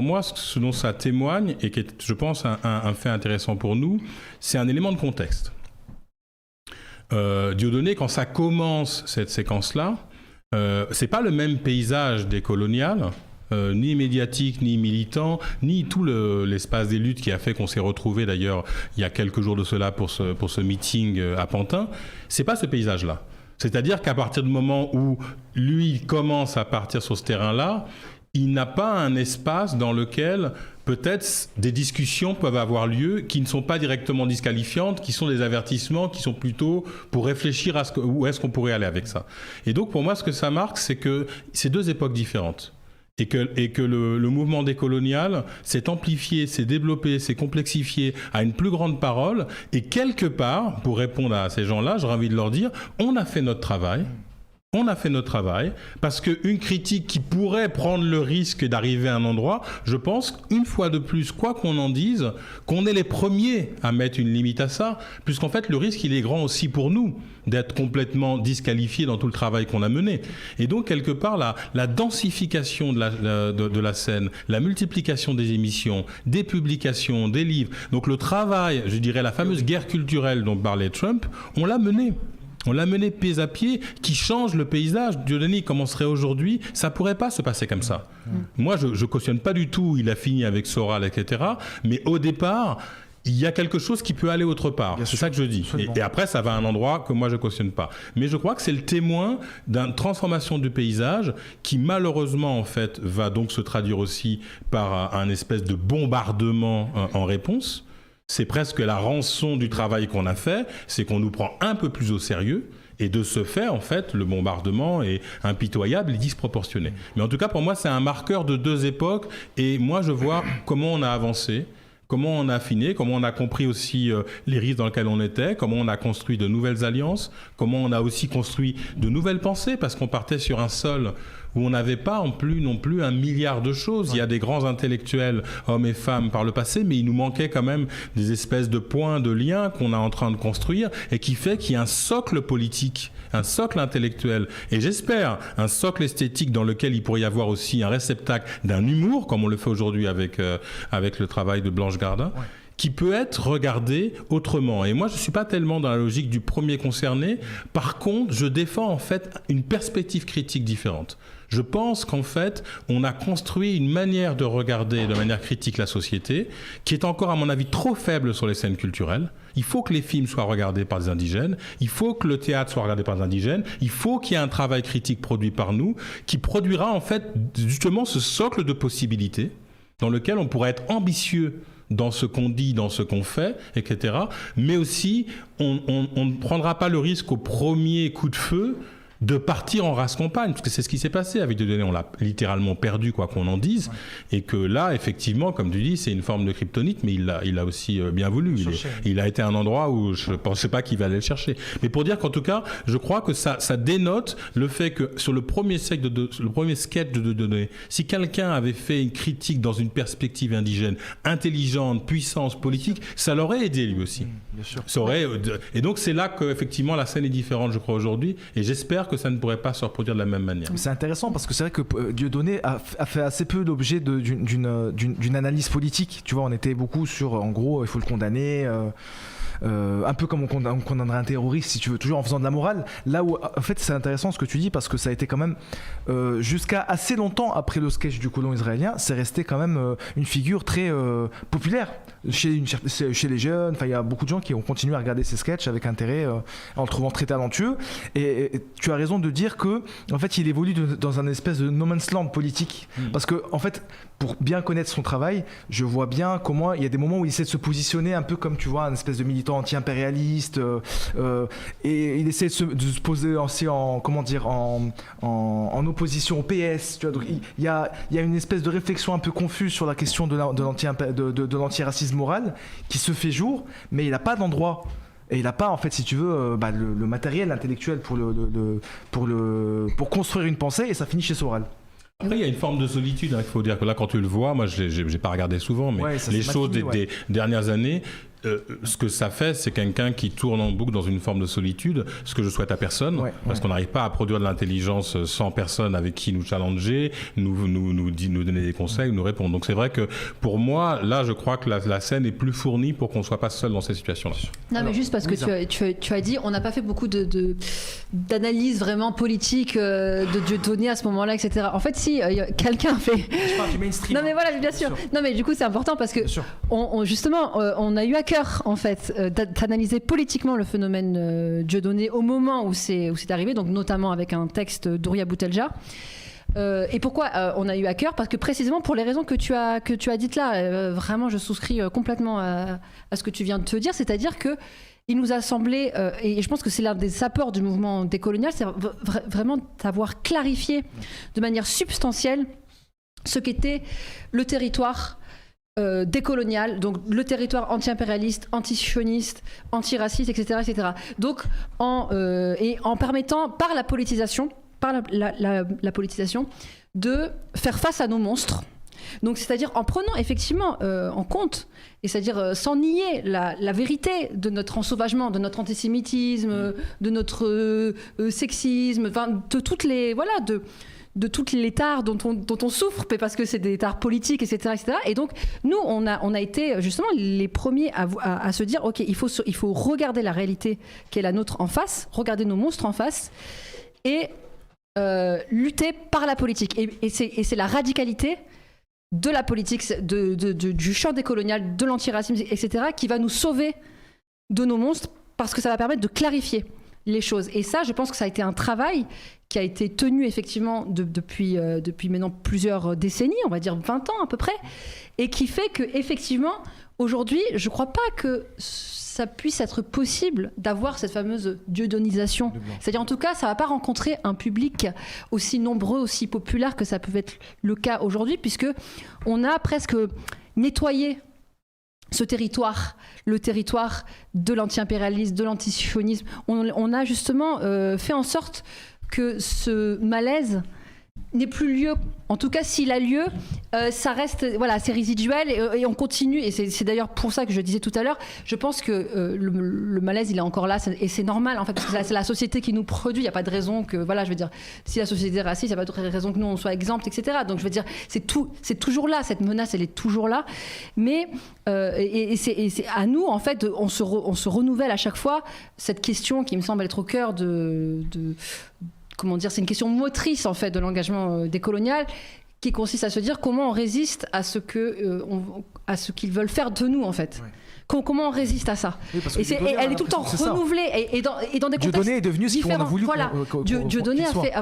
Pour moi, ce dont ça témoigne, et qui est, je pense, un fait intéressant pour nous, c'est un élément de contexte. Dieudonné, quand ça commence, cette séquence-là, c'est pas le même paysage des coloniales, ni médiatique, ni militant, ni tout l'espace des luttes qui a fait qu'on s'est retrouvés d'ailleurs il y a quelques jours de cela pour ce meeting à Pantin. C'est pas ce paysage-là. C'est-à-dire qu'à partir du moment où lui commence à partir sur ce terrain-là, il n'a pas un espace dans lequel peut-être des discussions peuvent avoir lieu qui ne sont pas directement disqualifiantes, qui sont des avertissements, qui sont plutôt pour réfléchir à où est-ce qu'on pourrait aller avec ça. Et donc pour moi, ce que ça marque, c'est que c'est deux époques différentes. Et que le mouvement décolonial s'est amplifié, s'est développé, s'est complexifié à une plus grande parole. Et quelque part, pour répondre à ces gens-là, j'aurais envie de leur dire, on a fait notre travail. On a fait notre travail, parce qu'une critique qui pourrait prendre le risque d'arriver à un endroit, je pense, une fois de plus, quoi qu'on en dise, qu'on est les premiers à mettre une limite à ça, puisqu'en fait, le risque, il est grand aussi pour nous d'être complètement disqualifiés dans tout le travail qu'on a mené. Et donc, quelque part, la densification de la scène, la multiplication des émissions, des publications, des livres, donc le travail, je dirais, la fameuse guerre culturelle dont parlait Trump, on l'a menée. On l'a mené pied à pied, qui change le paysage. Dieudonné commencerait aujourd'hui, ça pourrait pas se passer comme ça. Moi, je cautionne pas du tout, il a fini avec Soral, etc. Mais au départ, il y a quelque chose qui peut aller autre part. C'est ça que je dis. Et après, ça va à un endroit que moi, je cautionne pas. Mais je crois que c'est le témoin d'une transformation du paysage qui, malheureusement, en fait, va donc se traduire aussi par un espèce de bombardement en réponse. C'est presque la rançon du travail qu'on a fait, c'est qu'on nous prend un peu plus au sérieux. Et de ce fait, en fait, le bombardement est impitoyable et disproportionné. Mais en tout cas, pour moi, c'est un marqueur de deux époques. Et moi, je vois comment on a avancé, comment on a affiné, comment on a compris aussi les risques dans lesquels on était, comment on a construit de nouvelles alliances, comment on a aussi construit de nouvelles pensées, parce qu'on partait sur un sol où on n'avait pas non plus 1 milliard de choses. Il y a des grands intellectuels, hommes et femmes, par le passé, mais il nous manquait quand même des espèces de points, de liens qu'on est en train de construire et qui fait qu'il y a un socle politique, un socle intellectuel et j'espère un socle esthétique dans lequel il pourrait y avoir aussi un réceptacle d'un humour, comme on le fait aujourd'hui avec le travail de Blanche Gardin. Ouais. Qui peut être regardé autrement. Et moi, je ne suis pas tellement dans la logique du premier concerné. Par contre, je défends en fait une perspective critique différente. Je pense qu'en fait, on a construit une manière de regarder de manière critique la société qui est encore, à mon avis, trop faible sur les scènes culturelles. Il faut que les films soient regardés par des indigènes. Il faut que le théâtre soit regardé par des indigènes. Il faut qu'il y ait un travail critique produit par nous qui produira en fait justement ce socle de possibilités dans lequel on pourrait être ambitieux dans ce qu'on dit, dans ce qu'on fait, etc. Mais aussi, on ne prendra pas le risque au premier coup de feu de partir en race campagne, parce que c'est ce qui s'est passé avec Dieudonné, on l'a littéralement perdu, quoi qu'on en dise, ouais. Et que là, effectivement, comme tu dis, c'est une forme de kryptonite, mais il l'a aussi bien voulu. Il a été à un endroit où je ne pensais pas qu'il allait le chercher. Mais pour dire qu'en tout cas, je crois que ça dénote le fait que sur le premier sketch de Dieudonné, si quelqu'un avait fait une critique dans une perspective indigène, intelligente, puissance politique, ça l'aurait aidé lui aussi. Bien sûr. Ça aurait, et donc c'est là qu'effectivement la scène est différente, je crois, aujourd'hui, et j'espère que ça ne pourrait pas se reproduire de la même manière. C'est intéressant parce que c'est vrai que Dieudonné a fait assez peu l'objet d'une analyse politique. Tu vois, on était beaucoup sur, en gros, il faut le condamner. Un peu comme on condamnerait un terroriste, si tu veux, toujours en faisant de la morale. Là où, en fait, c'est intéressant ce que tu dis parce que ça a été quand même, jusqu'à assez longtemps après le sketch du colon israélien, c'est resté quand même une figure très populaire chez les jeunes. Enfin, il y a beaucoup de gens qui ont continué à regarder ces sketchs avec intérêt en le trouvant très talentueux. Et tu as raison de dire que, en fait, il évolue dans un espèce de no man's land politique. Parce que, en fait, pour bien connaître son travail, je vois bien comment il y a des moments où il essaie de se positionner un peu comme, tu vois, un espèce de militant anti-impérialiste, et il essaie de se poser aussi en opposition au PS. Tu vois, donc il y a une espèce de réflexion un peu confuse sur la question de l'antiracisme moral qui se fait jour, mais il n'a pas d'endroit. Et il n'a pas, en fait, si tu veux, le matériel intellectuel pour construire une pensée, et ça finit chez Soral. Après, il y a une forme de solitude, il faut dire que là, quand tu le vois, moi, je n'ai pas regardé souvent, mais les choses des dernières années, ce que ça fait, c'est quelqu'un qui tourne en boucle dans une forme de solitude, ce que je souhaite à personne, parce qu'on n'arrive pas à produire de l'intelligence sans personne avec qui nous challenger, nous donner des conseils, nous répondre. Donc c'est vrai que pour moi, là, je crois que la scène est plus fournie pour qu'on ne soit pas seul dans ces situations-là. Non, mais juste parce que tu as dit, on n'a pas fait beaucoup d'analyse vraiment politique de Dieudonné à ce moment-là, etc. En fait, si quelqu'un fait... Je parle du mainstream. Non, mais voilà, bien sûr. Non, mais du coup, c'est important parce que justement, on a eu à cœur, en fait, d'analyser politiquement le phénomène Dieudonné au moment où c'est arrivé, donc notamment avec un texte d'Ouria Boutelja. Et pourquoi on a eu à cœur? Parce que précisément pour les raisons que tu as dites là, vraiment je souscris complètement à ce que tu viens de te dire, c'est-à-dire que il nous a semblé, et je pense que c'est l'un des apports du mouvement décolonial, c'est vraiment d'avoir clarifié de manière substantielle ce qu'était le territoire décolonial, donc le territoire anti-impérialiste, anti-sioniste, anti-raciste, etc., etc. Donc en permettant par la politisation, la politisation, de faire face à nos monstres. Donc c'est-à-dire en prenant effectivement en compte, et c'est-à-dire sans nier la vérité de notre ensauvagement, de notre antisémitisme, de notre sexisme, enfin de toutes les de toutes les tares dont on souffre, parce que c'est des tares politiques, etc., etc. Et donc, nous, on a été justement les premiers à se dire, OK, il faut regarder la réalité qui est la nôtre en face, regarder nos monstres en face, et lutter par la politique. Et c'est la radicalité de la politique, du champ décolonial, de l'antiracisme, etc., qui va nous sauver de nos monstres, parce que ça va permettre de clarifier les choses. Et ça, je pense que ça a été un travail qui a été tenu effectivement depuis maintenant plusieurs décennies, on va dire 20 ans à peu près, et qui fait que effectivement aujourd'hui, je ne crois pas que ça puisse être possible d'avoir cette fameuse dieudonisation. C'est-à-dire en tout cas, ça ne va pas rencontrer un public aussi nombreux, aussi populaire que ça peut être le cas aujourd'hui, puisque on a presque nettoyé ce territoire, le territoire de l'anti-impérialisme, de l'antisionisme. On a justement fait en sorte que ce malaise n'ait plus lieu. En tout cas, s'il a lieu, ça reste, voilà, c'est résiduel et on continue. Et c'est d'ailleurs pour ça que je disais tout à l'heure, je pense que le malaise, il est encore là et c'est normal en fait, parce que c'est la société qui nous produit. Il n'y a pas de raison que, voilà, je veux dire, si la société est raciste, il n'y a pas de raison que nous on soit exempts, etc. Donc je veux dire, c'est toujours là, cette menace, elle est toujours là. Mais c'est à nous en fait, on se renouvelle à chaque fois cette question qui me semble être au cœur comment dire, c'est une question motrice en fait de l'engagement décolonial, qui consiste à se dire comment on résiste à ce qu'ils veulent faire de nous en fait. Ouais. Comment on résiste à ça? Oui, elle est tout le temps renouvelée et dans des contextes Dieudonné est devenu ce qu'on a voulu. Voilà, Dieudonné a fait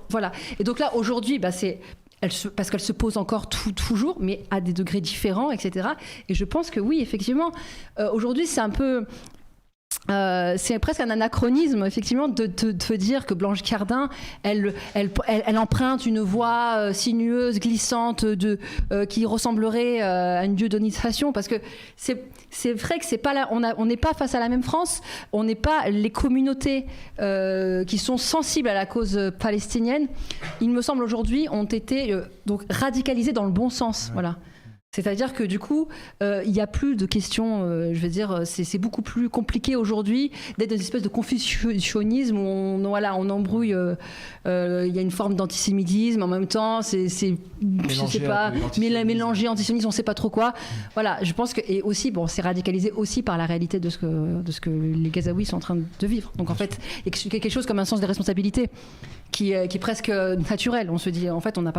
voilà. Et donc là aujourd'hui, parce qu'elle se pose encore toujours, mais à des degrés différents, etc. Et je pense que oui, effectivement, aujourd'hui c'est un peu... c'est presque un anachronisme effectivement de dire que Blanche Cardin elle emprunte une voix sinueuse, glissante qui ressemblerait à une dieudonisation, parce que c'est vrai que c'est pas là, on n'est pas face à la même France, on n'est pas les communautés qui sont sensibles à la cause palestinienne, il me semble aujourd'hui ont été donc radicalisées dans le bon sens, voilà. C'est-à-dire que du coup, il n'y a plus de questions, je veux dire, c'est beaucoup plus compliqué aujourd'hui d'être dans une espèce de confusionnisme où on embrouille, il y a une forme d'antisémitisme, en même temps, je sais pas, mélanger antisionisme, on ne sait pas trop quoi. Voilà, je pense que, et aussi, bon, c'est radicalisé aussi par la réalité de ce que les Gazaouis sont en train de vivre. Donc en fait, il y a quelque chose comme un sens des responsabilités qui est presque naturel. On se dit, en fait, on n'a pas